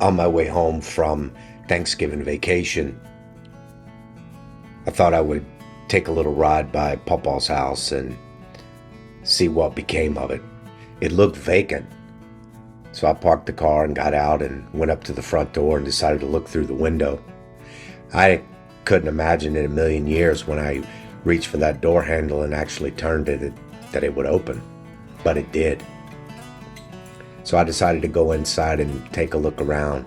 On my way home from Thanksgiving vacation, I thought I would take a little ride by Pawpaw's house and see what became of it. It looked vacant, so I parked the car and got out and went up to the front door and decided to look through the window. I couldn't imagine in a million years when I reached for that door handle and actually turned it that it would open, but it did. So I decided to go inside and take a look around,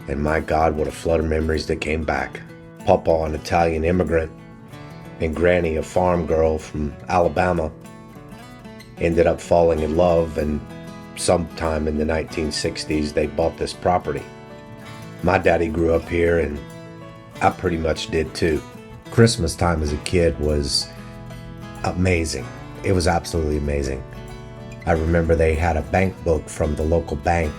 and my God, what a flood of memories that came back. Pawpaw, an Italian immigrant, and Granny, a farm girl from Alabama, ended up falling in love, and sometime in the 1960s they bought this property. My daddy grew up here, and I pretty much did too. Christmas time as a kid was amazing. It was absolutely amazing. I remember they had a bank book from the local bank,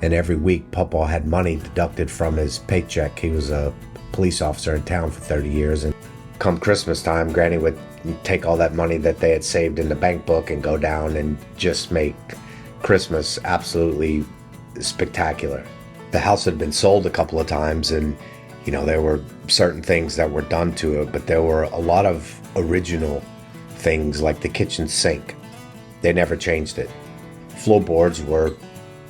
and every week Pawpaw had money deducted from his paycheck. He was a police officer in town for 30 years, and come Christmas time, Granny would take all that money that they had saved in the bank book and go down and just make Christmas absolutely spectacular. The house had been sold a couple of times, and there were certain things that were done to it, but there were a lot of original things like the kitchen sink. They never changed it. Floorboards were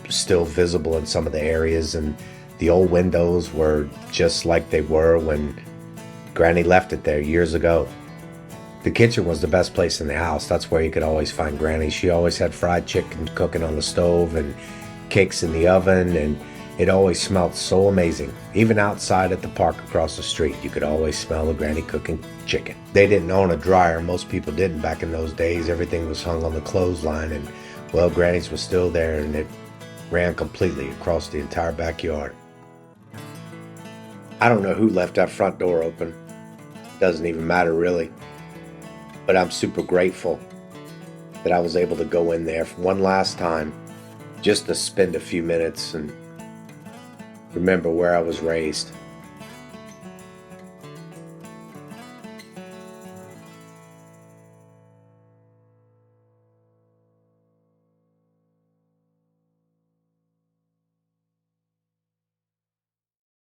still visible in some of the areas, and the old windows were just like they were when Granny left it there years ago. The kitchen was the best place in the house. That's where you could always find Granny. She always had fried chicken cooking on the stove and cakes in the oven, and it always smelled so amazing. Even outside at the park across the street, you could always smell the Granny cooking chicken. They didn't own a dryer. Most people didn't back in those days. Everything was hung on the clothesline, and well, Granny's was still there, and it ran completely across the entire backyard. I don't know who left that front door open. Doesn't even matter really. But I'm super grateful that I was able to go in there for one last time, just to spend a few minutes and remember where I was raised.